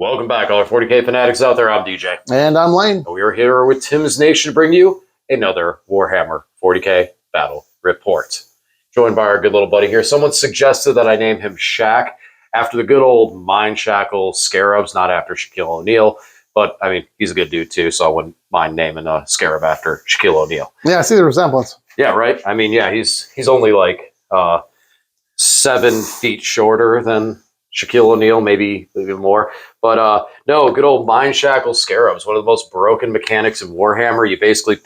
Welcome back, all our 40k fanatics out there. I'm DJ. And I'm Lane. We are here with Tim's Nation to bring you another Warhammer 40k battle report. Joined by our good little buddy here. Someone suggested that I name him Shaq after the good old Mind Shackle Scarabs, not after Shaquille O'Neal. But, I mean, he's a good dude, too, so I wouldn't mind naming a Scarab after Shaquille O'Neal. Yeah, I see the resemblance. Yeah, right? I mean, yeah, he's only like 7 feet shorter than Shaquille O'Neal, maybe even more. But no, good old Mind Shackle Scarabs, one of the most broken mechanics in Warhammer. You basically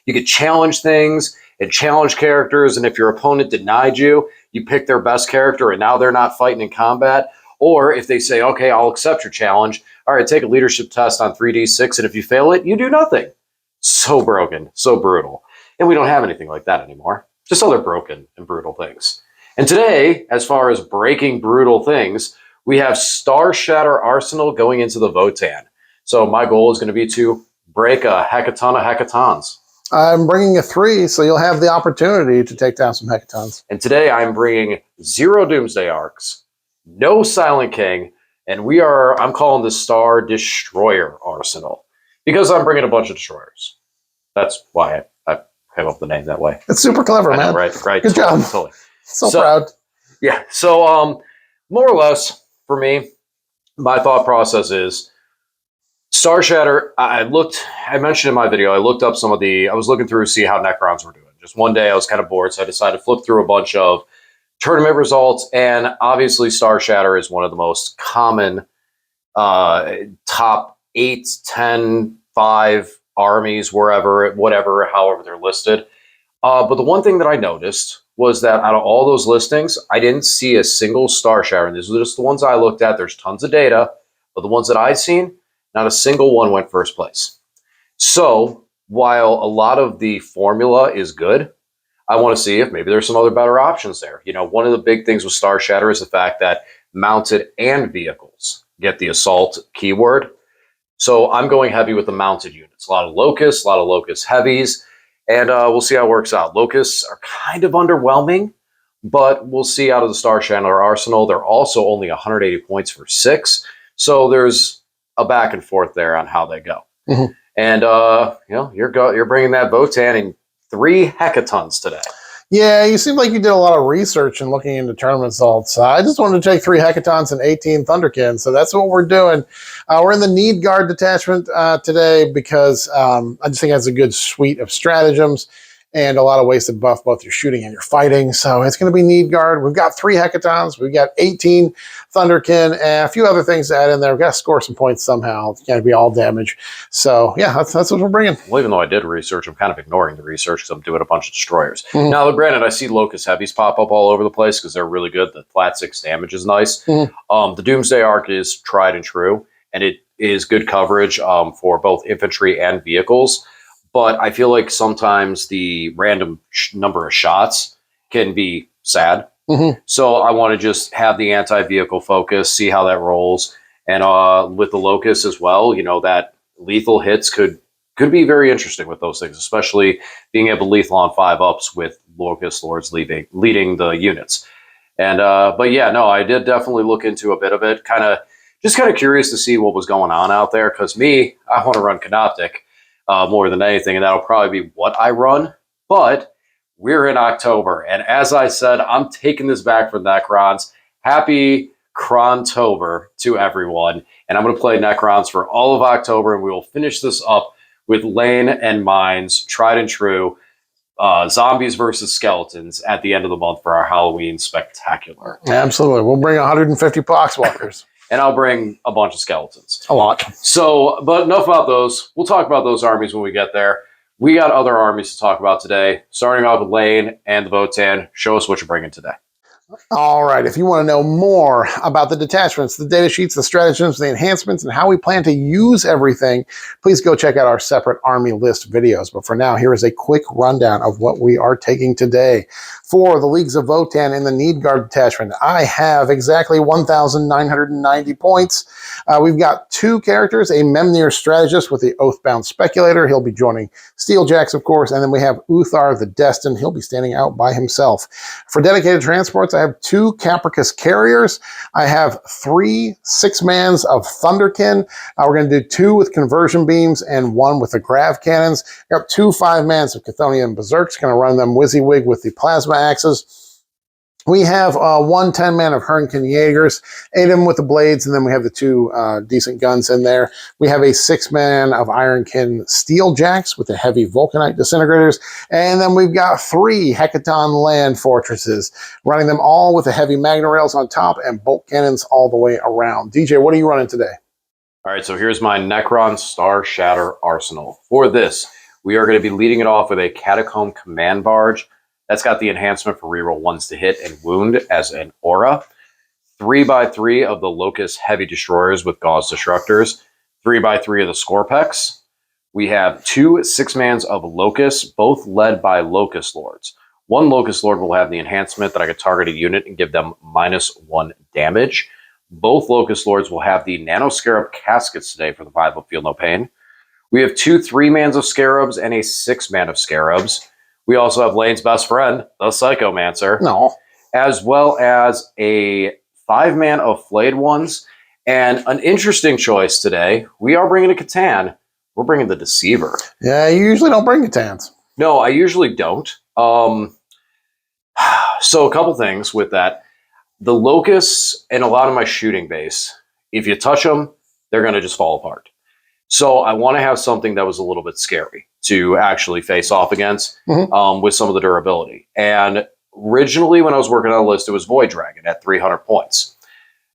you could challenge things and challenge characters, and if your opponent denied you, you pick their best character, and now they're not fighting in combat. Or if they say, okay, I'll accept your challenge, all right, take a leadership test on 3d6, and if you fail it, you do nothing. So broken, so brutal. And we don't have anything like that anymore. Just other broken and brutal things. And today, as far as breaking brutal things, we have Star Shatter Arsenal going into the Votann. So my goal is going to be to break a hecaton of hecatons. I'm bringing a 3, so you'll have the opportunity to take down some hecatons. And today I'm bringing 0 Doomsday Arcs, no Silent King, and I'm calling this Star Destroyer Arsenal because I'm bringing a bunch of destroyers. That's why I came up with the name that way. It's super clever, man. Right. Good job. Totally. So proud. Yeah. So, more or less, for me, my thought process is Star Shatter. I mentioned in my video, I looked up I was looking through to see how Necrons were doing. Just one day I was kind of bored, so I decided to flip through a bunch of tournament results, and obviously Star Shatter is one of the most common top 8, 10, 5 armies, however they're listed. But the one thing that I noticed was that out of all those listings, I didn't see a single Star Shatter. And these are just the ones I looked at. There's tons of data, but the ones that I've seen, not a single one went first place. So while a lot of the formula is good, I want to see if maybe there's some other better options there. You know, one of the big things with Star Shatter is the fact that mounted and vehicles get the assault keyword. So I'm going heavy with the mounted units. A lot of Locust heavies. And we'll see how it works out. Locusts are kind of underwhelming, but we'll see out of the Star Shatter Arsenal. They're also only 180 points for 6. So there's a back and forth there on how they go. Mm-hmm. And, you're bringing that Votann in 3 hecatons today. Yeah, you seem like you did a lot of research and looking into tournament results. I just wanted to take 3 hecatons and 18 Thunderkin, so that's what we're doing. We're in the Need Guard detachment today because I just think it has a good suite of stratagems and a lot of ways to buff both your shooting and your fighting. So it's going to be Need Guard. We've got 3 hecatons. We've got 18 Thunderkin and a few other things to add in there. We've got to score some points somehow. It's going to be all damage. So yeah, that's what we're bringing. Well, even though I did research, I'm kind of ignoring the research because I'm doing a bunch of destroyers. Mm-hmm. Now, granted, I see Locust Heavies pop up all over the place because they're really good. The flat 6 damage is nice. Mm-hmm. The Doomsday Arc is tried and true, and it is good coverage for both infantry and vehicles. But I feel like sometimes the random number of shots can be sad. Mm-hmm. So I want to just have the anti-vehicle focus, see how that rolls. And with the Locust as well, you know, that lethal hits could be very interesting with those things, especially being able to lethal on 5-ups with Locust Lords leading the units. And but yeah, no, I did definitely look into a bit of it. Kind of curious to see what was going on out there. Because I want to run Canoptic. More than anything, and that'll probably be what I run. But we're in October, and as I said, I'm taking this back for Necrons. Happy Crontober to everyone, and I'm going to play Necrons for all of October, and we will finish this up with Lane and Mine's tried and true zombies versus skeletons at the end of the month for our Halloween spectacular. Absolutely. We'll bring 150 Poxwalkers. And I'll bring a bunch of skeletons. A lot. So, but enough about those. We'll talk about those armies when we get there. We got other armies to talk about today. Starting off with Lane and the Votann. Show us what you're bringing today. All right, if you want to know more about the detachments, the data sheets, the stratagems, the enhancements, and how we plan to use everything, please go check out our separate army list videos. But for now, here is a quick rundown of what we are taking today. For the Leagues of Votann in the Need Guard detachment, I have exactly 1,990 points. We've got 2 characters, a Memnir strategist with the Oathbound Speculator. He'll be joining Steeljacks, of course. And then we have Uthar the Destined. He'll be standing out by himself. For dedicated transports, I have 2 Capricus Carriers. I have 3 6-mans of Thunderkin. We're going to do 2 with conversion beams and 1 with the grav cannons. I got 2 5-mans of Chthonian Berserks. Going to run them WYSIWYG with the plasma axes. We have 1 10-man of Hernkin Jaegers, 8 of them with the blades, and then we have the 2 decent guns in there. We have a 6-man of Ironkin Steeljacks with the heavy Vulcanite disintegrators, and then we've got 3 Hecaton land fortresses, running them all with the heavy Magna Rails on top and bolt cannons all the way around. DJ, what are you running today? All right, so here's my Necron Star Shatter arsenal. For this, we are going to be leading it off with a Catacomb Command Barge. That's got the enhancement for reroll 1s to hit and wound as an aura. 3x3 of the Locust Heavy Destroyers with Gauze Destructors. 3x3 of the Scorpex. We have 2 6-mans of Locusts, both led by Locust Lords. 1 Locust Lord will have the enhancement that I could target a unit and give them -1 damage. Both Locust Lords will have the Nano Scarab Caskets today for the 5 of Feel No Pain. We have 2 3-mans of Scarabs and a 6-man of Scarabs. We also have Lane's best friend, the Psychomancer. No. As well as a 5-man of Flayed Ones. And an interesting choice today, we are bringing a Catan. We're bringing the Deceiver. Yeah, you usually don't bring Catans. No, I usually don't. So a couple things with that. The Locusts and a lot of my shooting base, if you touch them, they're going to just fall apart. So I want to have something that was a little bit scary to actually face off against with some of the durability. And originally when I was working on the list, it was Void Dragon at 300 points.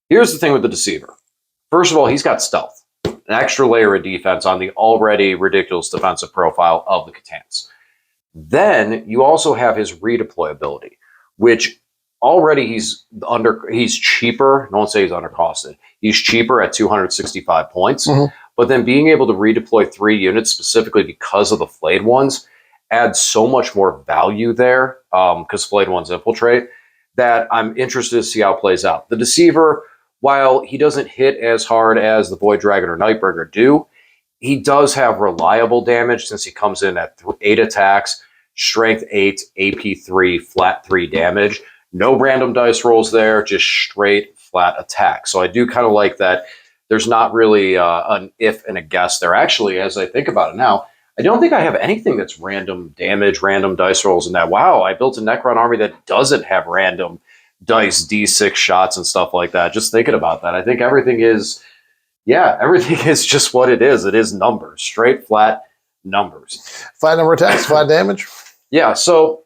Here's the thing with the Deceiver. First of all, he's got stealth, an extra layer of defense on the already ridiculous defensive profile of the Catans. Then you also have his redeployability, which already he's cheaper. No one say he's undercosted. He's cheaper at 265 points. But then being able to redeploy 3 units specifically because of the Flayed Ones adds so much more value there because Flayed Ones infiltrate that I'm interested to see how it plays out. The Deceiver, while he doesn't hit as hard as the Void Dragon or Nightbringer do, he does have reliable damage since he comes in at 8 attacks, strength 8, AP 3, flat 3 damage. No random dice rolls there, just straight flat attack. So I do kind of like that. There's not really an if and a guess there. Actually, as I think about it now, I don't think I have anything that's random damage, random dice rolls in that. Wow, I built a Necron army that doesn't have random dice, D6 shots and stuff like that. Just thinking about that, I think everything is just what it is. It is numbers, straight, flat numbers. Flat number attacks, flat damage? Yeah, so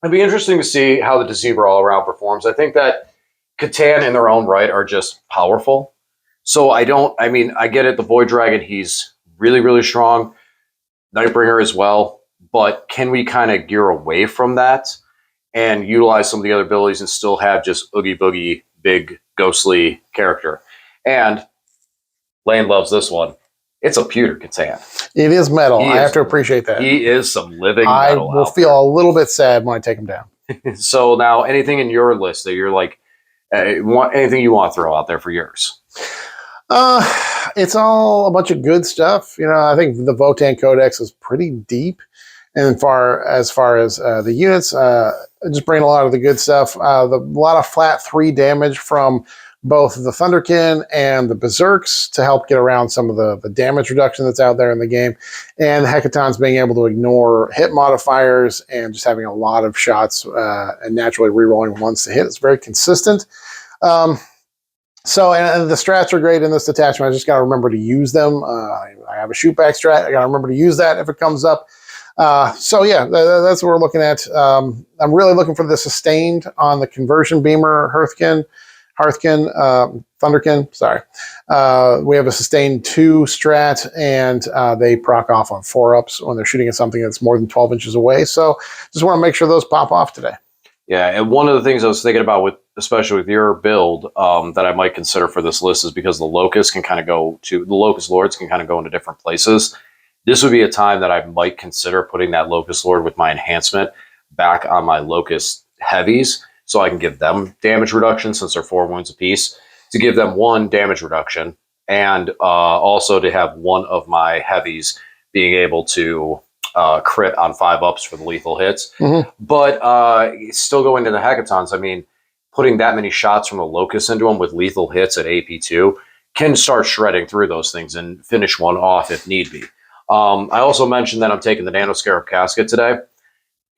it'd be interesting to see how the Deceiver all around performs. I think that Catan in their own right are just powerful. So I get it. The Void Dragon, he's really, really strong. Nightbringer as well. But can we kind of gear away from that and utilize some of the other abilities and still have just Oogie Boogie, big, ghostly character? And Lane loves this one. It's a pewter Catan. It is metal. I have to appreciate that. He is some living metal. I will feel a little bit sad when I take him down. So now, anything in your list that you're like, anything you want to throw out there for yours? It's all a bunch of good stuff. I think the Votann Codex is pretty deep, and as far as the units, just bring a lot of the good stuff. A lot of flat 3 damage from both the Thunderkin and the Berserks to help get around some of the damage reduction that's out there in the game, and the Hecatons being able to ignore hit modifiers and just having a lot of shots and naturally rerolling 1s to hit. It's very consistent. So, and the strats are great in this detachment. I just got to remember to use them. I have a shootback strat. I got to remember to use that if it comes up. So yeah, that's what we're looking at. I'm really looking for the sustained on the conversion beamer Thunderkin. Sorry. We have a sustained 2 strat, and they proc off on 4-ups when they're shooting at something that's more than 12 inches away. So just want to make sure those pop off today. Yeah, and one of the things I was thinking about especially with your build, that I might consider for this list is because the Locust Lords can kind of go into different places. This would be a time that I might consider putting that Locust Lord with my enhancement back on my Locust Heavies, so I can give them damage reduction since they're 4 wounds apiece, to give them 1 damage reduction, and also to have one of my Heavies being able to crit on 5-ups for the lethal hits. But still going to the Hecatons, I mean, putting that many shots from a Locust into them with lethal hits at AP2 can start shredding through those things and finish one off if need be. I also mentioned that I'm taking the Nanoscarab Casket today.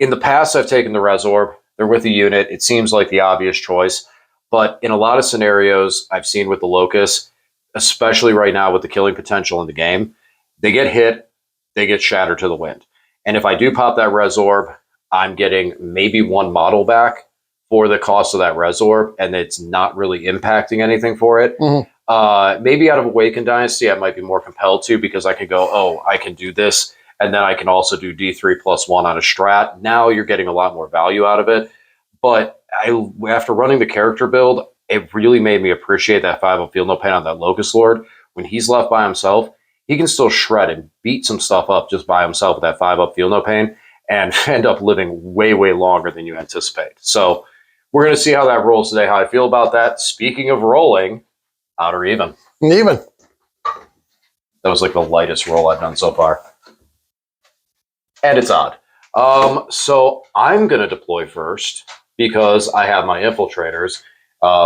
In the past, I've taken the Resorb. They're with the unit. It seems like the obvious choice. But in a lot of scenarios I've seen with the Locust, especially right now with the killing potential in the game, they get hit, they get shattered to the wind. And if I do pop that Resorb, I'm getting maybe one model back for the cost of that Resorb, and it's not really impacting anything for it. Maybe out of Awakened Dynasty, I might be more compelled to, because I can go, oh, I can do this, and then I can also do D3+1 on a strat. Now you're getting a lot more value out of it. But after running the character build, it really made me appreciate that 5-up Field No Pain on that Locust Lord. When he's left by himself, he can still shred and beat some stuff up just by himself with that 5-up Field No Pain and end up living way, way longer than you anticipate. So we're going to see how that rolls today, how I feel about that. Speaking of rolling, odd or even? Even. That was like the lightest roll I've done so far. And it's odd. So I'm going to deploy first because I have my infiltrators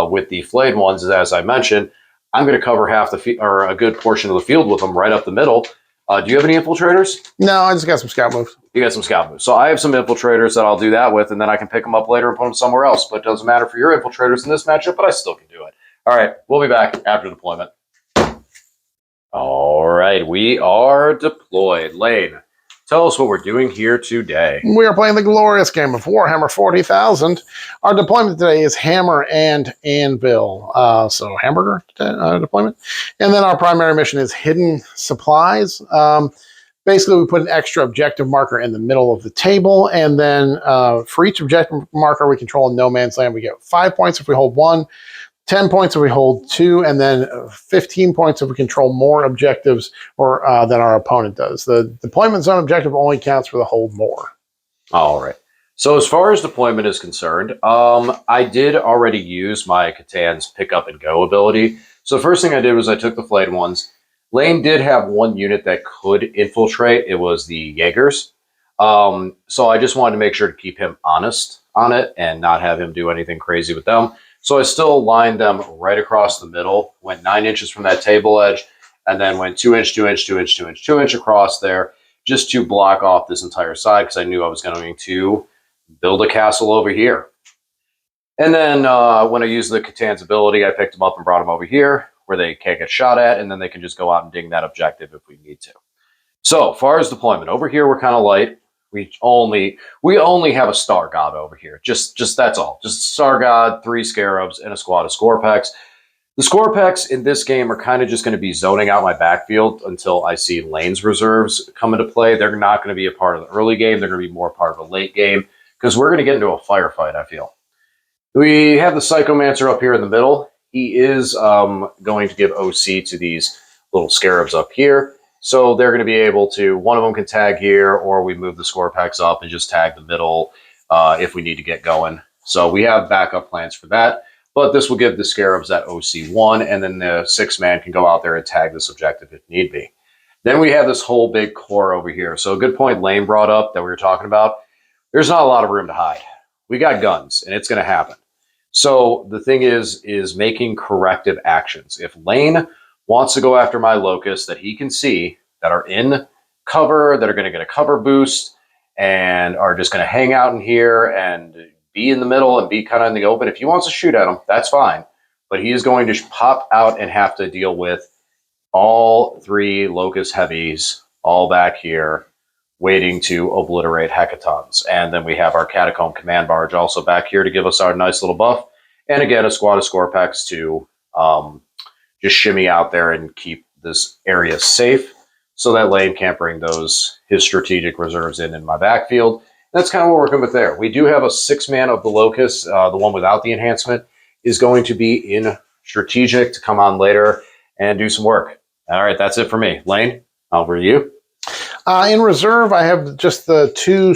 with the flayed ones, as I mentioned. I'm going to cover half or a good portion of the field with them right up the middle. Do you have any infiltrators? No, I just got some scout moves. You got some scout moves. So I have some infiltrators that I'll do that with, and then I can pick them up later and put them somewhere else. But it doesn't matter for your infiltrators in this matchup, but I still can do it. All right, we'll be back after deployment. All right, we are deployed. Lane, tell us what we're doing here today. We are playing the glorious game of Warhammer 40,000. Our deployment today is Hammer and Anvil. So hamburger deployment. And then our primary mission is Hidden Supplies. Basically, we put an extra objective marker in the middle of the table. And then for each objective marker we control in No Man's Land, we get 5 points if we hold 1, 10 points if we hold 2, and then 15 points if we control more objectives or than our opponent does. The deployment zone objective only counts for the hold more. All right. So as far as deployment is concerned, I did already use my Catan's pick up and go ability. So the first thing I did was I took the flayed ones. Lane did have one unit that could infiltrate. It was the Jaegers. So I just wanted to make sure to keep him honest on it and not have him do anything crazy with them. So I still lined them right across the middle, went 9 inches from that table edge, and then went 2 inch, 2 inch, 2 inch, 2 inch, 2 inch across there, just to block off this entire side, because I knew I was going to build a castle over here. And then when I used the Catan's ability, I picked them up and brought them over here, where they can't get shot at, and then they can just go out and ding that objective if we need to. So, far as deployment, over here we're kind of light. We only have a Star God over here. Just that's all. Just Star God, 3 Scarabs, and a squad of Scorpex. The Scorpex in this game are kind of just going to be zoning out my backfield until I see Lane's reserves come into play. They're not going to be a part of the early game. They're going to be more part of the late game, because we're going to get into a firefight, I feel. We have the Psychomancer up here in the middle. He is going to give OC to these little Scarabs up here. So they're going to be able to, one of them can tag here, or we move the Scorpex up and just tag the middle if we need to get going. So we have backup plans for that. But this will give the Scarabs that OC1, and then the 6-man can go out there and tag this objective if need be. Then we have this whole big core over here. So a good point Lane brought up that we were talking about. There's not a lot of room to hide. We got guns, and it's going to happen. So the thing is making corrective actions. If Lane wants to go after my Locusts that he can see that are in cover, that are going to get a cover boost, and are just going to hang out in here and be in the middle and be kind of in the open. If he wants to shoot at them, that's fine. But he is going to pop out and have to deal with all 3 Locust heavies all back here waiting to obliterate Hecatons. And then we have our Catacomb Command Barge also back here to give us our nice little buff. And again, a squad of Scorpex to just shimmy out there and keep this area safe so that Lane can't bring his strategic reserves in my backfield. That's kind of what we're working with there. We do have a 6-man of the Locust. The one without the enhancement is going to be in strategic to come on later and do some work. All right, that's it for me. Lane, over to you. In reserve, I have just the 2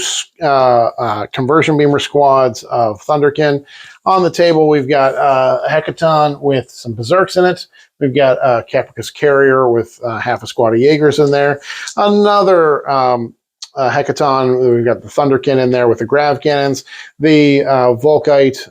conversion beamer squads of Thunderkin. On the table, we've got a Hecaton with some Berserks in it. We've got a Capricus Carrier with half a squad of Jaegers in there. Another Hecaton, we've got the Thunderkin in there with the Grav Cannons. The Volkite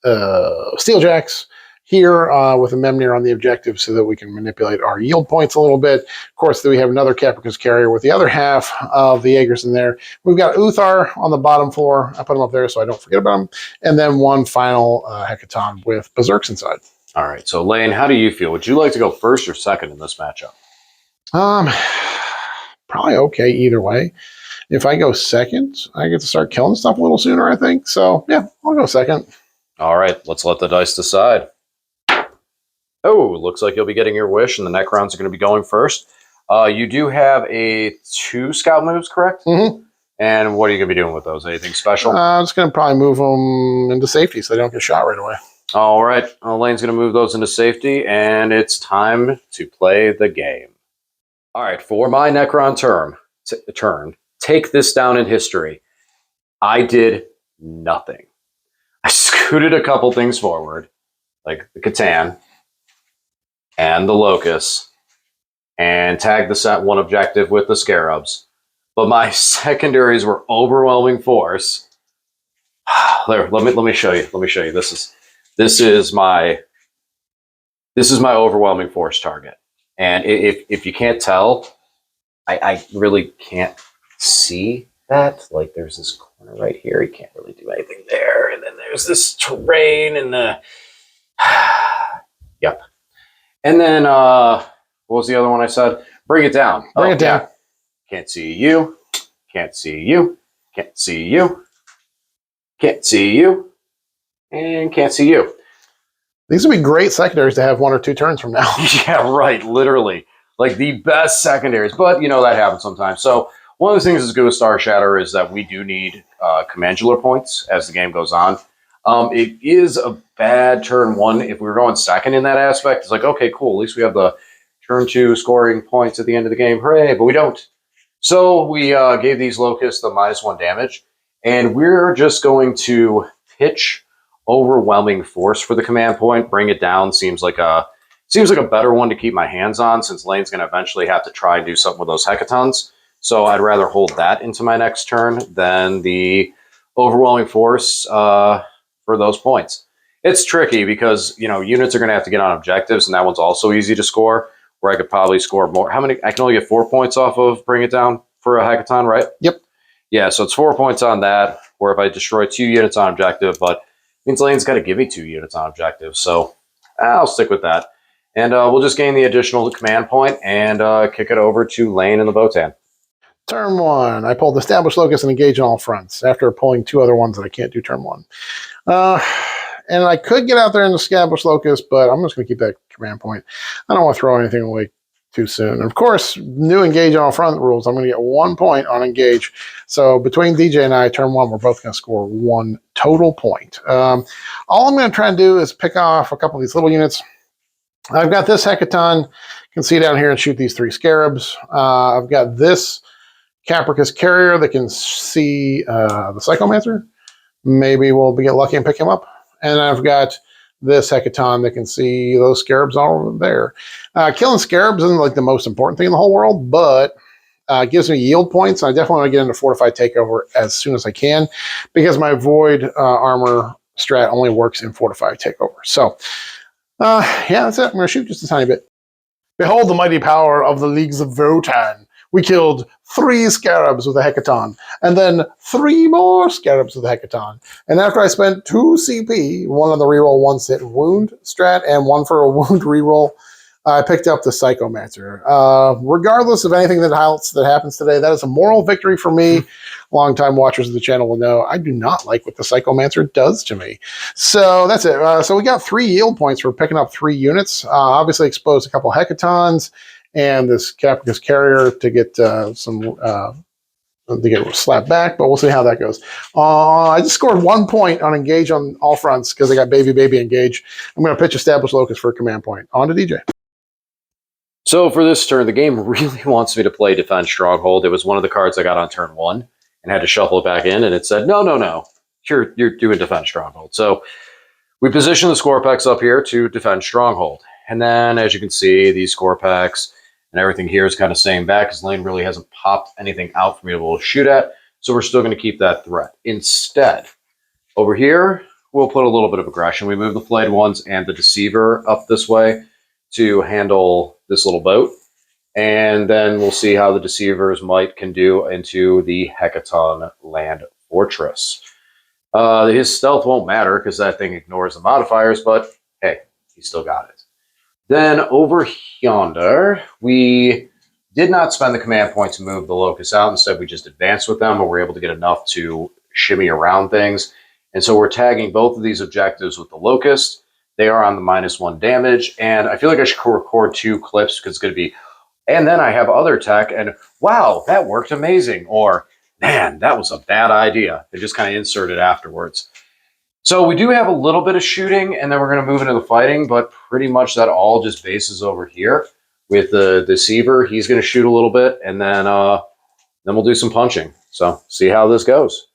Steeljacks here with a Memnir on the objective so that we can manipulate our yield points a little bit. Of course, we have another Caprica's carrier with the other half of the Jaegers in there. We've got Uthar on the bottom floor. I put him up there so I don't forget about him. And then one final Hecaton with Berserks inside. All right. So, Lane, how do you feel? Would you like to go first or second in this matchup? Probably okay either way. If I go second, I get to start killing stuff a little sooner, I think. So, yeah, I'll go second. All right. Let's let the dice decide. Oh, looks like you'll be getting your wish, and the Necrons are going to be going first. You do have 2 scout moves, correct? Mm-hmm. And what are you going to be doing with those? Anything special? I'm just going to probably move them into safety so they don't get shot right away. All right. Lane's going to move those into safety, and it's time to play the game. All right. For my Necron turn, take this down in history. I did nothing. I scooted a couple things forward, like the Catan and the Locust, and tagged the set 1 objective with the Scarabs. But my secondaries were overwhelming force. There, let me show you. Let me show you. This is my overwhelming force target. And if you can't tell, I really can't see that. Like, there's this corner right here. You can't really do anything there. And then there's this terrain and the yep. And then, what was the other one I said? Bring it down. Bring it down. Yeah. Can't see you. Can't see you. Can't see you. Can't see you. And can't see you. These would be great secondaries to have 1 or 2 turns from now. Yeah, right. Literally. Like the best secondaries. But, that happens sometimes. So, one of the things that's good with Star Shatter is that we do need commandular points as the game goes on. It is a bad turn 1 if we were going second in that aspect. It's like, okay, cool. At least we have the turn 2 scoring points at the end of the game. Hooray, but we don't. So we gave these Locusts the -1 damage, and we're just going to pitch overwhelming force for the command point. Bring it down seems like a better one to keep my hands on, since Lane's going to eventually have to try and do something with those Hecatons. So I'd rather hold that into my next turn than the overwhelming force for those points. It's tricky because, units are going to have to get on objectives, and that one's also easy to score, where I could probably score more. How many? I can only get 4 points off of Bring It Down for a Hecaton, right? Yep. Yeah, so it's 4 points on that, where if I destroy 2 units on objective, but it means Lane's got to give me 2 units on objective, so I'll stick with that. And we'll just gain the additional command point and kick it over to Lane and the Votann. Turn 1, I pulled Established Locust and Engage on all fronts after pulling 2 other ones that I can't do turn 1. And I could get out there and Establish Locust, but I'm just going to keep that command point. I don't want to throw anything away too soon. And of course, new Engage on all front rules. I'm going to get 1 point on Engage. So between DJ and I, turn 1, we're both going to score 1 total point. All I'm going to try and do is pick off a couple of these little units. I've got this Hecaton. You can see down here and shoot these 3 Scarabs. I've got this Caprica's carrier that can see the Psychomancer. Maybe we'll get lucky and pick him up. And I've got this Hecaton that can see those Scarabs all over there. Killing Scarabs isn't like the most important thing in the whole world, but it gives me yield points. I definitely want to get into Fortified Takeover as soon as I can, because my Void armor strat only works in Fortified Takeover. So, yeah, that's it. I'm going to shoot just a tiny bit. Behold the mighty power of the Leagues of Votann. We killed 3 Scarabs with a Hecaton, and then 3 more Scarabs with a Hecaton. And after I spent 2 CP, 1 on the reroll, 1 sit wound strat, and 1 for a wound reroll, I picked up the Psychomancer. Regardless of anything that happens today, that is a moral victory for me. Longtime watchers of the channel will know I do not like what the Psychomancer does to me. So that's it. So we got 3 yield points for picking up 3 units. Obviously exposed a couple Hecatons and this Caprica's carrier to get to get slapped back, but we'll see how that goes. I just scored 1 point on Engage on all fronts because I got baby Engage. I'm going to pitch Established Locust for a command point. On to DJ. So for this turn, the game really wants me to play Defend Stronghold. It was one of the cards I got on turn 1 and had to shuffle it back in, and it said, no, you're doing Defend Stronghold. So we position the score packs up here to Defend Stronghold. And then, as you can see, these score packs and everything here is kind of staying back because Lane really hasn't popped anything out for me to be able to shoot at. So we're still going to keep that threat. Instead, over here, we'll put a little bit of aggression. We move the flayed ones and the deceiver up this way to handle this little boat. And then we'll see how the Deceiver's might can do into the Hecaton land fortress. His stealth won't matter because that thing ignores the modifiers, but hey, he still got it. Then over yonder, we did not spend the command point to move the Locust out. Instead, we just advanced with them, and we're able to get enough to shimmy around things. And so we're tagging both of these objectives with the Locust. They are on the -1 damage, and I feel like I should record 2 clips because it's going to be, and then I have other tech, and wow, that worked amazing, or man, that was a bad idea. They just kind of insert it afterwards. So we do have a little bit of shooting, and then we're going to move into the fighting, but pretty much that all just bases over here with the Deceiver. He's going to shoot a little bit, and then we'll do some punching. So see how this goes.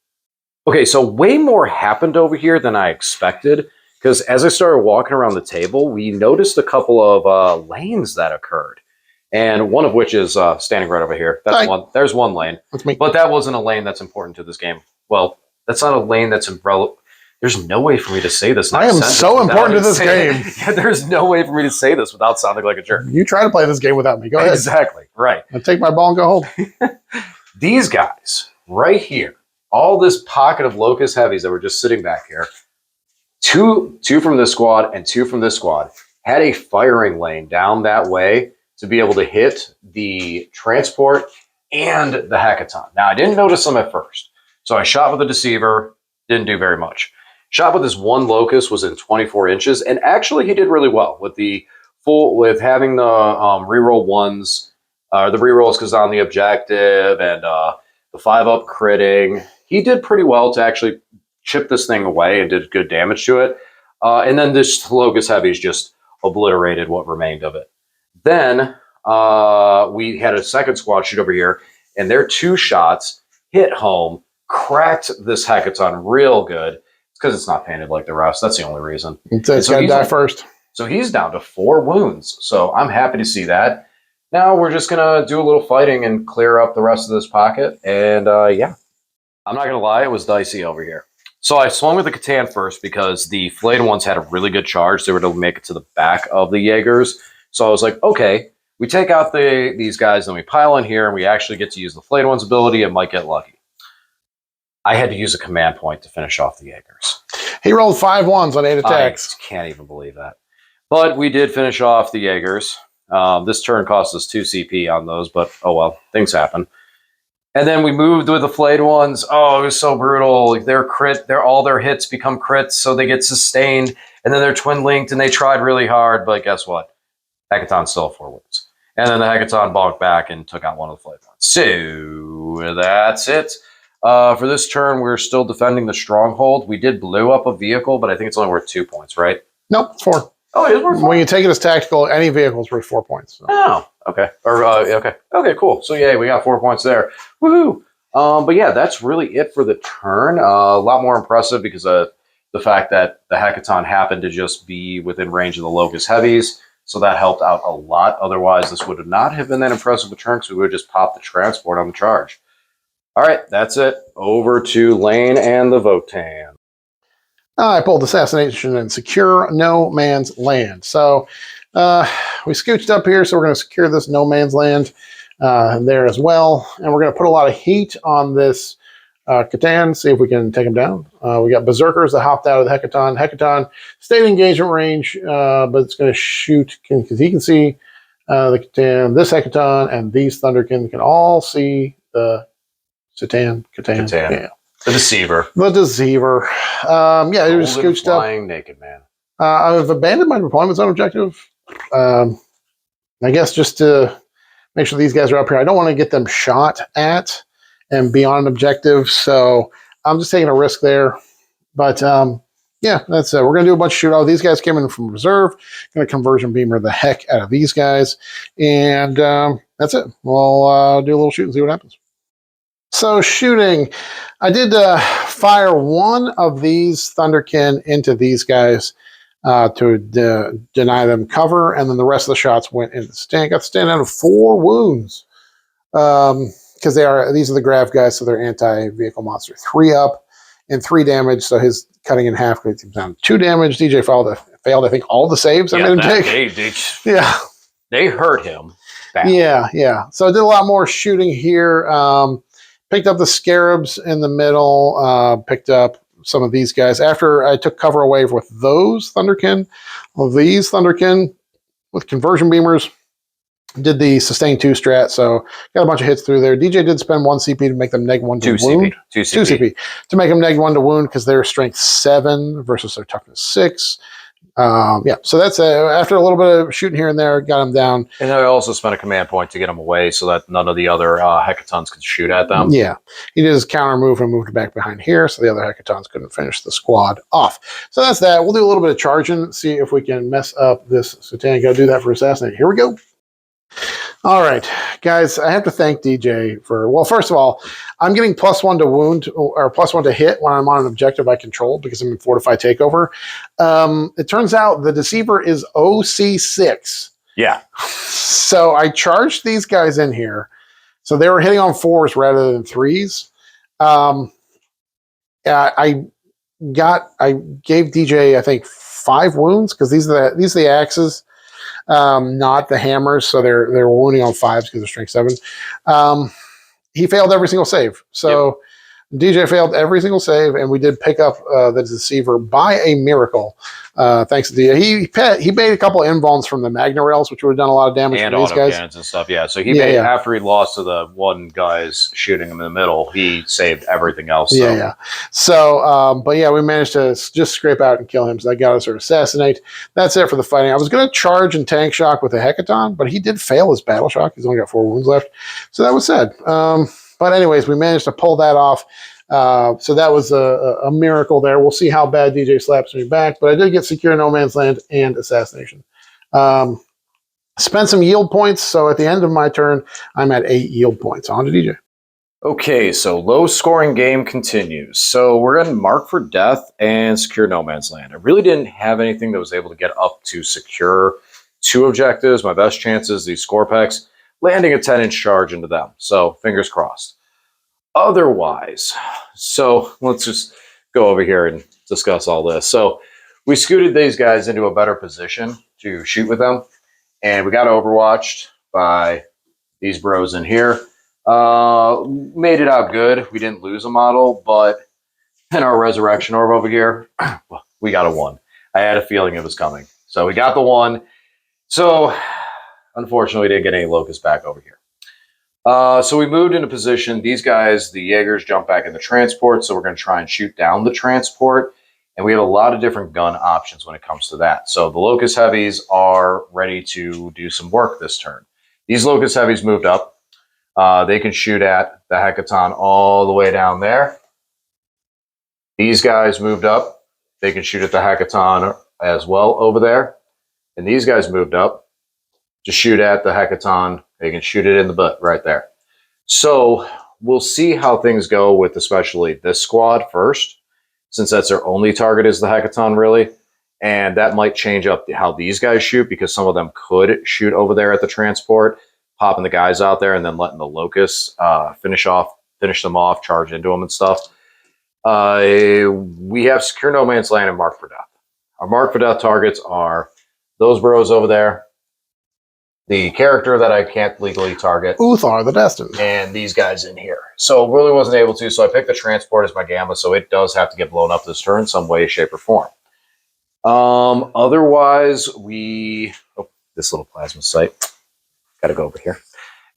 Okay, so way more happened over here than I expected, because as I started walking around the table, we noticed a couple of lanes that occurred. And one of which is standing right over here. That's one. There's one lane. That's me. But that wasn't a lane that's important to this game. Well, that's not a lane that's relevant. There's no way for me to say this. I am so important to this game. Yeah, there's no way for me to say this without sounding like a jerk. You try to play this game without me. Go ahead. Exactly. Right. I'll take my ball and go home. These guys right here, all this pocket of Locust heavies that were just sitting back here, two from this squad and 2 from this squad, had a firing lane down that way to be able to hit the transport and the Hecaton. Now, I didn't notice them at first. So I shot with the Deceiver, didn't do very much. Shot with this one Locust was in 24 inches, and actually he did really well with having the reroll ones, the rerolls because on the objective, and the 5-up critting. He did pretty well to actually chip this thing away and did good damage to it. And then this Locust Heavies just obliterated what remained of it. Then we had a second squad shoot over here, and their 2 shots hit home, cracked this Hecaton real good. It's because it's not painted like the rest. That's the only reason. It's got to die first. So he's down to 4 wounds. So I'm happy to see that. Now we're just going to do a little fighting and clear up the rest of this pocket. And yeah, I'm not going to lie, it was dicey over here. So I swung with the Catan first because the flayed ones had a really good charge. They were able to make it to the back of the Jaegers. So I was like, okay, we take out these guys, then we pile in here, and we actually get to use the flayed one's ability and might get lucky. I had to use a command point to finish off the Jaegers. He rolled 5 ones on 8 attacks. I can't even believe that. But we did finish off the Jaegers. This turn cost us 2 CP on those, but oh well, things happen. And then we moved with the flayed ones. Oh, it was so brutal. All their hits become crits, so they get sustained. And then they're twin linked, and they tried really hard, but guess what? Hecaton still 4 wounds. And then the Hecaton bonked back and took out one of the flayed ones. So that's it. For this turn, we're still defending the stronghold. We did blow up a vehicle, but I think it's only worth 2 points, right? Nope, it's 4. Oh, it is worth 4? When you take it as tactical, any vehicle is worth 4 points. So. Oh, okay. Okay, cool. So yeah, we got 4 points there. Woohoo! But yeah, that's really it for the turn. A lot more impressive because of the fact that the Hecaton happened to just be within range of the Locust Heavies. So that helped out a lot. Otherwise, this would not have been that impressive a turn because we would have just popped the transport on the charge. All right, that's it. Over to Lane and the Votann. I pulled Assassination and Secure No Man's Land. So we scooched up here, so we're going to secure this No Man's Land there as well. And we're going to put a lot of heat on this Catan, see if we can take him down. We got Berserkers that hopped out of the Hecaton. Hecaton stayed in engagement range, but it's going to shoot, because he can see the Catan, this Hecaton, and these Thunderkin can all see the Catan. Yeah. The Deceiver. The Deceiver. Yeah, it was scooched up. Flying naked man. I've abandoned my deployment zone objective. I guess just to make sure these guys are up here. I don't want to get them shot at and be on an objective, so I'm just taking a risk there. But yeah, that's it. We're going to do a bunch of shootout. These guys came in from reserve. Going to conversion beamer the heck out of these guys. And that's it. We'll do a little shoot and see what happens. So shooting, I did fire one of these Thunderkin into these guys to deny them cover, and then the rest of the shots went into the stand. Got the stand out of 4 wounds because these are the Grav guys, so they're anti-vehicle monster 3 up. and 3 damage. So his cutting in half goes down to 2 damage. DJ failed I think, all the saves I made him take. Yeah. They hurt him bad. Yeah. So I did a lot more shooting here. Picked up the scarabs in the middle. Picked up some of these guys. After I took cover away with those Thunderkin, these Thunderkin with conversion beamers, did the sustain 2 strat, so got a bunch of hits through there. DJ did spend 1 CP to make them -1 to wound. 2 CP. 2 CP to make them -1 to wound because they're strength 7 versus their toughness 6. Yeah, so that's after a little bit of shooting here and there, got him down. And I also spent a command point to get him away so that none of the other Hecatons could shoot at them. Yeah, he did his counter move and moved back behind here, so the other Hecatons couldn't finish the squad off. So that's that. We'll do a little bit of charging, see if we can mess up this Votann. Got to do that for Assassinate. Here we go. All right, guys, I have to thank DJ for, well, first of all, I'm getting +1 to wound or +1 to hit when I'm on an objective I control because I'm in Fortify Takeover. It turns out the Deceiver is OC6. Yeah. So I charged these guys in here. So they were hitting on 4s rather than 3s. I gave DJ, I think, 5 wounds because these are the axes. Not the hammers, so they're wounding on 5s because they're strength 7. He failed every single save. So DJ failed every single save, and we did pick up the Deceiver by a miracle. Thanks to DJ. He made a couple of invulns from the Magna Rails, which would have done a lot of damage and to these guys. And stuff, yeah. So he made, after he lost to the one guy's shooting him in the middle, he saved everything else. So. Yeah. So, but yeah, we managed to just scrape out and kill him. So that got us to Assassinate. That's it for the fighting. I was going to charge and tank shock with a Hecaton, but he did fail his battle shock. He's only got 4 wounds left. So that was sad. But anyways, we managed to pull that off. So that was a miracle there. We'll see how bad DJ slaps me back, but I did get Secure No Man's Land and Assassination. Spent some yield points, so at the end of my turn, I'm at 8 yield points. On to DJ. Okay, so low scoring game continues. So we're going to Mark for Death and Secure No Man's Land. I really didn't have anything that was able to get up to secure 2 objectives. My best chances, these score packs, landing a 10-inch charge into them. So fingers crossed. Otherwise, so let's just go over here and discuss all this. So we scooted these guys into a better position to shoot with them, and we got overwatched by these bros in here. Made it out good. We didn't lose a model, but in our Resurrection Orb over here, we got a 1. I had a feeling it was coming. So we got the 1. So unfortunately, we didn't get any Locust back over here. So we moved into position. These guys, the Jaegers, jump back in the transport, so we're going to try and shoot down the transport. And we have a lot of different gun options when it comes to that. So the Locust Heavies are ready to do some work this turn. These Locust Heavies moved up. They can shoot at the Hecaton all the way down there. These guys moved up. They can shoot at the Hecaton as well over there. And these guys moved up to shoot at the Hecaton. They can shoot it in the butt right there. So we'll see how things go with especially this squad first, since that's their only target is the Hecaton, really. And that might change up how these guys shoot, because some of them could shoot over there at the transport, popping the guys out there and then letting the Locusts finish them off, charge into them and stuff. We have Secure No Man's Land and Mark for Death. Our Mark for Death targets are those bros over there, the character that I can't legally target, Uthar the Destined, and these guys in here. So really wasn't able to, so I picked the transport as my gamma, so it does have to get blown up this turn some way, shape, or form. Otherwise, this little plasma sight, got to go over here.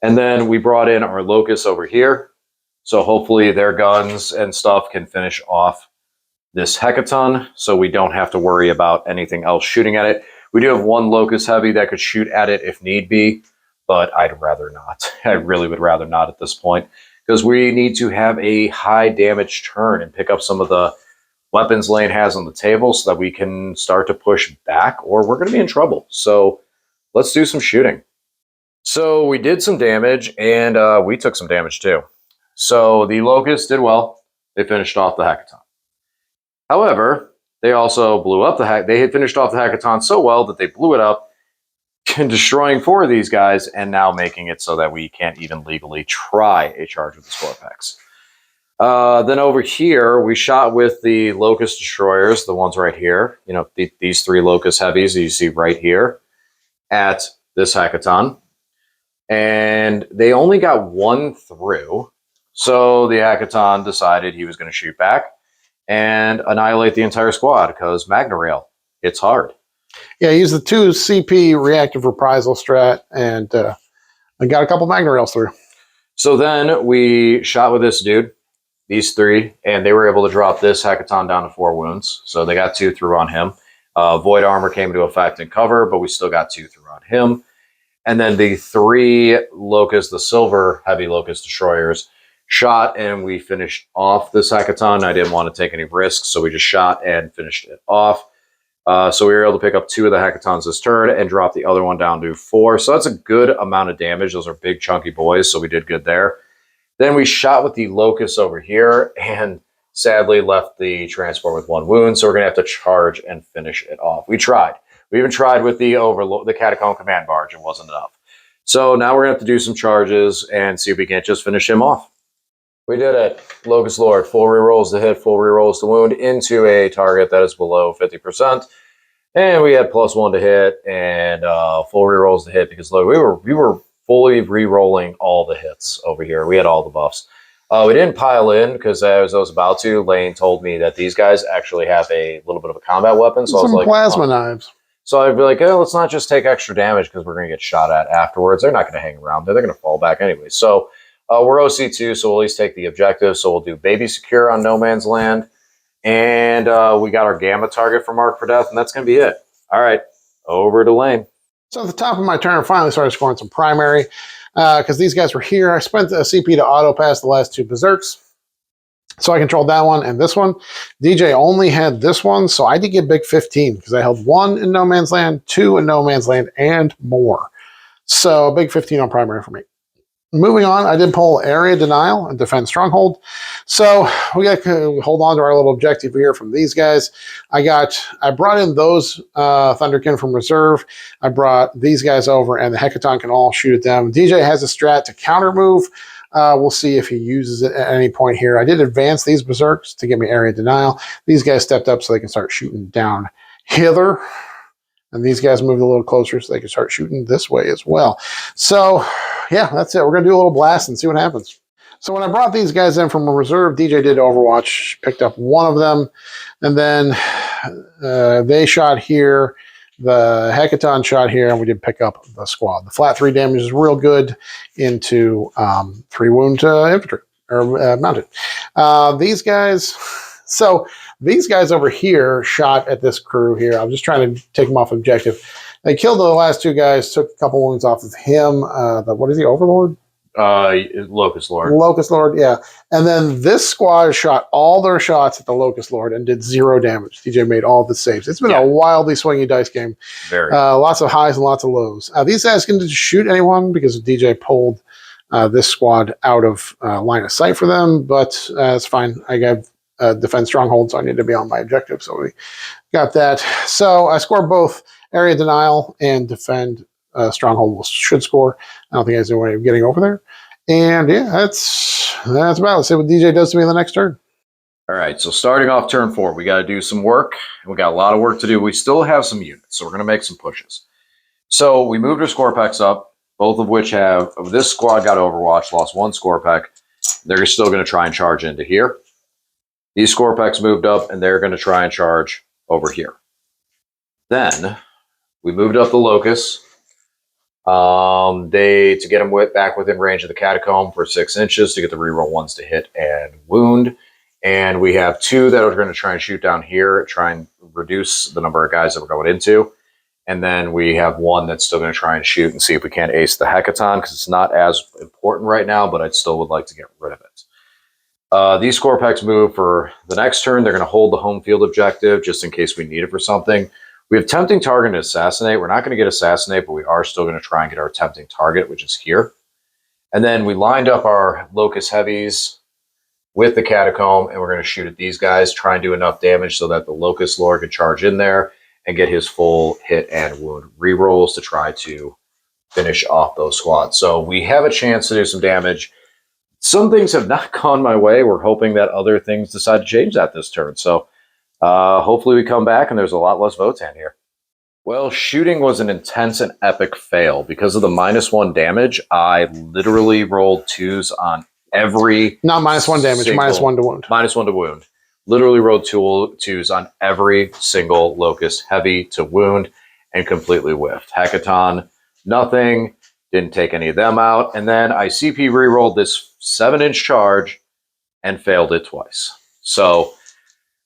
And then we brought in our Locusts over here, so hopefully their guns and stuff can finish off this Hecaton, so we don't have to worry about anything else shooting at it. We do have 1 Locust Heavy that could shoot at it if need be, but I'd rather not. I really would rather not at this point, because we need to have a high damage turn and pick up some of the weapons Lane has on the table so that we can start to push back, or we're going to be in trouble. So let's do some shooting. So we did some damage, and we took some damage too. So the Locusts did well. They finished off the Hecaton. However, they also blew up they had finished off the Hecaton so well that they blew it up, destroying 4 of these guys, and now making it so that we can't even legally try a charge with the score packs. Then over here, we shot with the Locust Destroyers, the ones right here. You know, these 3 Locust Heavies that you see right here at this Hackathon. And they only got 1 through. So the Hackathon decided he was going to shoot back and annihilate the entire squad because Magna Rail, it's hard. Yeah, use the 2 CP reactive reprisal strat, and I got a couple Magna Rails through. So then we shot with this dude, these 3, and they were able to drop this Hackathon down to 4 wounds. So they got 2 through on him. Void Armor came into effect in cover, but we still got 2 through on him. And then the 3 Locust, the Silver Heavy Locust Destroyers, shot, and we finished off this Hackathon. I didn't want to take any risks, so we just shot and finished it off. So we were able to pick up 2 of the Hackathons this turn and drop the other one down to 4. So that's a good amount of damage. Those are big, chunky boys, so we did good there. Then we shot with the Locust over here and sadly left the transport with 1 wound, so we're going to have to charge and finish it off. We tried. We even tried with the Catacomb Command Barge. It wasn't enough. So now we're going to have to do some charges and see if we can't just finish him off. We did it. Locust Lord, full rerolls to hit, full rerolls to wound into a target that is below 50%. And we had +1 to hit and full rerolls to hit because look, we were fully rerolling all the hits over here. We had all the buffs. We didn't pile in because as I was about to, Lane told me that these guys actually have a little bit of a combat weapon. So I was like, plasma knives. So I'd be like, oh, let's not just take extra damage because we're going to get shot at afterwards. They're not going to hang around there. They're going to fall back anyway. So we're OC2, so we'll at least take the objective. So we'll do Baby Secure on No Man's Land. And we got our Gamma target for Mark for Death, and that's going to be it. All right, over to Lane. So at the top of my turn, I finally started scoring some primary because these guys were here. I spent a CP to auto pass the last 2 Berserks. So I controlled that one and this one. DJ only had this one, so I did get big 15 because I held 1 in No Man's Land, 2 in No Man's Land, and more. So big 15 on primary for me. Moving on, I did pull Area Denial and Defend Stronghold. So we got to hold on to our little objective here from these guys. I brought in those Thunderkin from reserve. I brought these guys over, and the Hecaton can all shoot at them. DJ has a strat to counter move. We'll see if he uses it at any point here. I did advance these Berserks to give me Area Denial. These guys stepped up so they can start shooting down hither. And these guys moved a little closer so they can start shooting this way as well. So, yeah, that's it. We're going to do a little blast and see what happens. So when I brought these guys in from a reserve, DJ did Overwatch, picked up 1 of them, and then they shot here. The Hecaton shot here, and we did pick up the squad. The flat 3 damage is real good into 3 wound infantry, or mounted. These guys... So these guys over here shot at this crew here. I'm just trying to take them off objective. They killed the last 2 guys, took a couple wounds off of him. What is he, Overlord? Locust Lord. Locust Lord, yeah. And then this squad shot all their shots at the Locust Lord and did 0 damage. DJ made all of the saves. It's been a wildly swingy dice game. Very. Lots of highs and lots of lows. These guys can just shoot anyone because DJ pulled this squad out of line of sight for them, but it's fine. I got defend stronghold, so I need to be on my objective. So we got that. So I scored both Area Denial and Defend Stronghold should score. I don't think there's any way of getting over there. And yeah, that's about it. Let's see what DJ does to me in the next turn. All right, so starting off turn 4, we got to do some work. We got a lot of work to do. We still have some units, so we're going to make some pushes. So we moved our score packs up, both of which have, this squad got Overwatch, lost 1 score pack. They're still going to try and charge into here. These score packs moved up, and they're going to try and charge over here. Then we moved up the Locust. To get them back within range of the Catacomb for 6 inches to get the reroll 1s to hit and wound. And we have 2 that are going to try and shoot down here, try and reduce the number of guys that we're going into. And then we have 1 that's still going to try and shoot and see if we can't ace the Hecaton, because it's not as important right now, but I still would like to get rid of it. These score packs move for the next turn. They're going to hold the home field objective just in case we need it for something. We have Tempting Target and Assassinate. We're not going to get Assassinate, but we are still going to try and get our Tempting Target, which is here. And then we lined up our Locust Heavies with the Catacomb, and we're going to shoot at these guys, try and do enough damage so that the Locust Lord can charge in there and get his full hit and wound rerolls to try to finish off those squads. So we have a chance to do some damage. some things have not gone my way. We're hoping that other things decide to change that this turn. So hopefully we come back and there's a lot less Votann here. Well, shooting was an intense and epic fail. Because of the -1 damage, I literally rolled 2s on every... Not -1 damage, -1 to wound. -1 to wound. Literally rolled 2s on every single Locust Heavy to wound and completely whiffed. Hecaton, nothing. Didn't take any of them out. And then I CP rerolled this 7-inch charge and failed it twice. So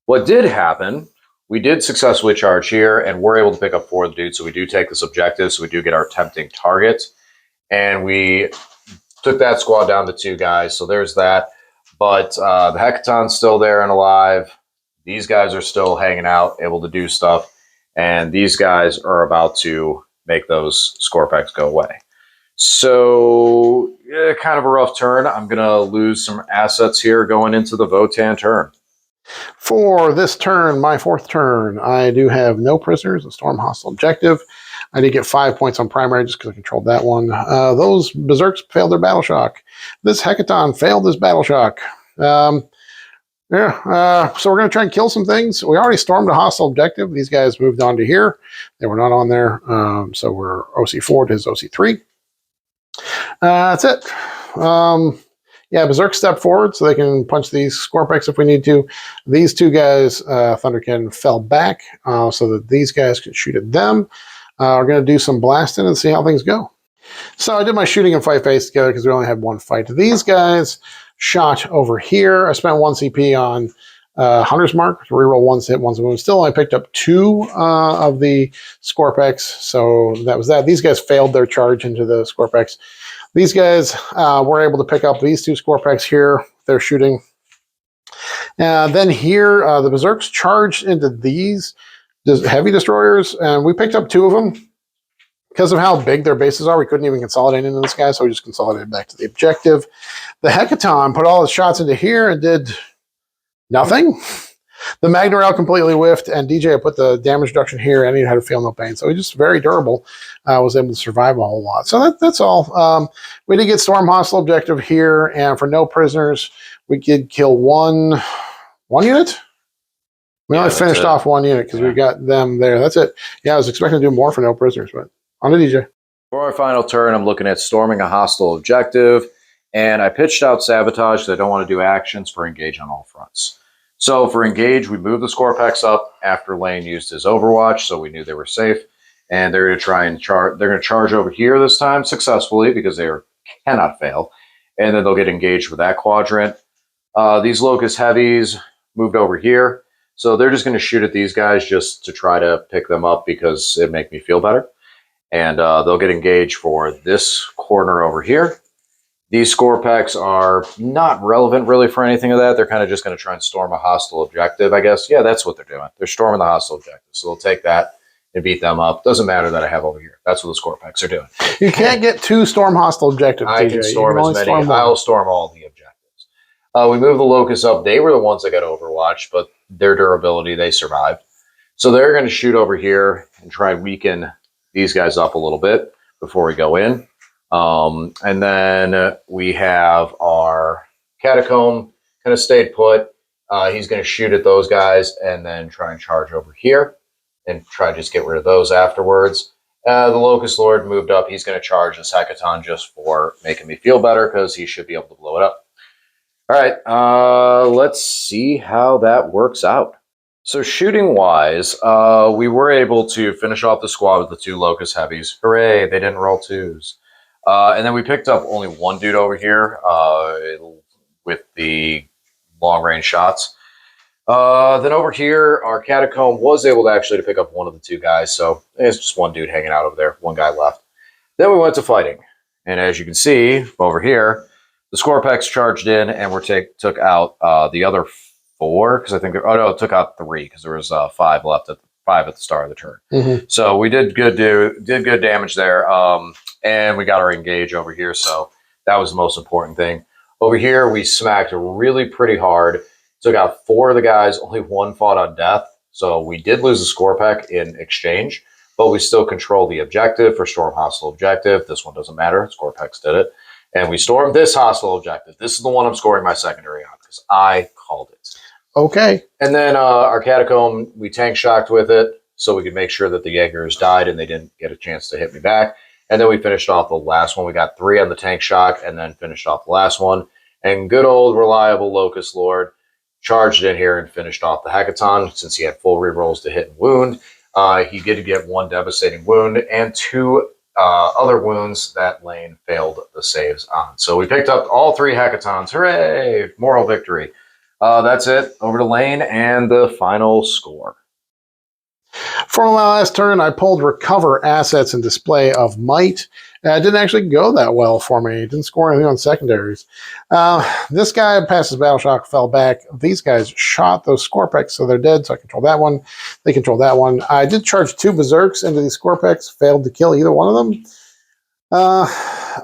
what did happen, we did successfully charge here, and we're able to pick up 4 of the dudes. So we do take this objective, so we do get our tempting target. And we took that squad down to 2 guys, so there's that. But the Hecaton's still there and alive. These guys are still hanging out, able to do stuff. And these guys are about to make those Scorpex go away. So, yeah, kind of a rough turn. I'm going to lose some assets here going into the Votann turn. For this turn, my 4th turn, I do have no prisoners, a storm hostile objective. I did get 5 points on primary just because I controlled that one. Those Berserks failed their Battle Shock. This Hecaton failed his Battle Shock. So we're going to try and kill some things. We already stormed a hostile objective. These guys moved on to here. They were not on there. So we're OC4 to his OC3. That's it. Yeah, Berserk step forward so they can punch these Scorpex if we need to. These 2 guys, Thunderkin, fell back so that these guys can shoot at them. We're going to do some blasting and see how things go. So I did my shooting and fight phase together because we only had 1 fight. These guys shot over here. I spent 1 CP on Hunter's Mark to reroll 1 hit, 1 wound. Still only picked up 2 of the Scorpex, so that was that. These guys failed their charge into the Scorpex. These guys were able to pick up these 2 Scorpex here. They're shooting. Then here, the Berserks charged into these heavy destroyers, and we picked up 2 of them. Because of how big their bases are, we couldn't even consolidate into this guy, so we just consolidated back to the objective. The Hecaton put all his shots into here and did nothing. The Magna completely whiffed, and DJ put the damage reduction here, and he had to feel no pain. So he just very durable, was able to survive a whole lot. So that's all. We did get Storm Hostile objective here, and for no prisoners, we did kill one unit. We only finished off 1 unit because we got them there. That's it. Yeah, I was expecting to do more for no prisoners, but on to DJ. For our final turn, I'm looking at storming a hostile objective, and I pitched out Sabotage because I don't want to do actions for Engage on all fronts. So for Engage, we moved the Scorpex up after Lane used his Overwatch, so we knew they were safe. And they're going to try and charge. They're going to charge over here this time successfully because they cannot fail. And then they'll get engaged with that quadrant. These Locust Heavies moved over here. So they're just going to shoot at these guys just to try to pick them up because it make me feel better. And they'll get engaged for this corner over here. These Scorpex are not relevant really for anything of that. They're kind of just going to try and storm a hostile objective, I guess. Yeah, that's what they're doing. They're storming the hostile objective. So they'll take that and beat them up. Doesn't matter that I have over here. That's what the Scorpex are doing. You can't get 2 storm hostile objectives, I DJ. can storm as many. I'll storm all the objectives. We moved the Locusts up. They were the ones that got Overwatch, but their durability, they survived. So they're going to shoot over here and try and weaken these guys up a little bit before we go in. And then we have our Catacomb kind of stayed put. He's going to shoot at those guys and then try and charge over here and try to just get rid of those afterwards. The Locust Lord moved up. He's going to charge this Hecaton just for making me feel better because he should be able to blow it up. All right, let's see how that works out. So shooting-wise, we were able to finish off the squad with the 2 Locust Heavies. Hooray, they didn't roll 2s. And then we picked up only 1 dude over here with the long-range shots. Then over here, our Catacomb was able to actually pick up 1 of the 2 guys. So there's just 1 dude hanging out over there, 1 guy left. Then we went to fighting. And as you can see over here, the Scorpex charged in and took out the other 4. Because I think, it took out 3 because there was 5 left at 5 at the start of the turn. Mm-hmm. So we did good damage there. And we got our engage over here. So that was the most important thing. Over here, we smacked really pretty hard. Took out 4 of the guys. Only 1 fought on death. So we did lose the Scorpex in exchange, but we still control the objective for Storm Hostile objective. This one doesn't matter. Scorpex did it. And we stormed this hostile objective. This is the one I'm scoring my secondary on because I called it. Okay. And then our catacomb, we tank shocked with it so we could make sure that the Jaegers died and they didn't get a chance to hit me back. And then we finished off the last one. We got 3 on the tank shock and then finished off the last one. And good old reliable Locust Lord charged in here and finished off the Hecaton since he had full rerolls to hit and wound. He did get 1 devastating wound and 2 other wounds that Lane failed the saves on. So we picked up all 3 Hecatons. Hooray! Moral victory. That's it. Over to Lane and the final score. For my last turn, I pulled Recover Assets and Display of Might. It didn't actually go that well for me. It didn't score anything on secondaries. This guy passed his Battle Shock, fell back. These guys shot those Scorpex, so they're dead, so I control that one. They control that one. I did charge 2 Berserks into these Scorpex, failed to kill either one of them.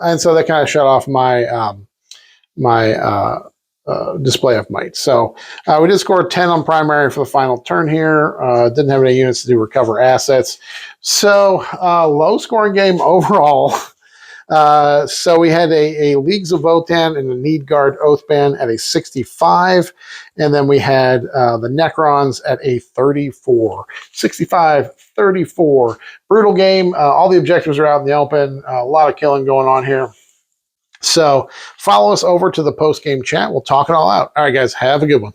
And so that kind of shut off my Display of Might. So we did score 10 on primary for the final turn here. Didn't have any units to do Recover Assets. So low scoring game overall. So we had a Leagues of Votann and a Need Guard Oathband at a 65. And then we had the Necrons at a 34. 65, 34. Brutal game. All the objectives are out in the open. A lot of killing going on here. So follow us over to the post-game chat. We'll talk it all out. All right, guys, have a good one.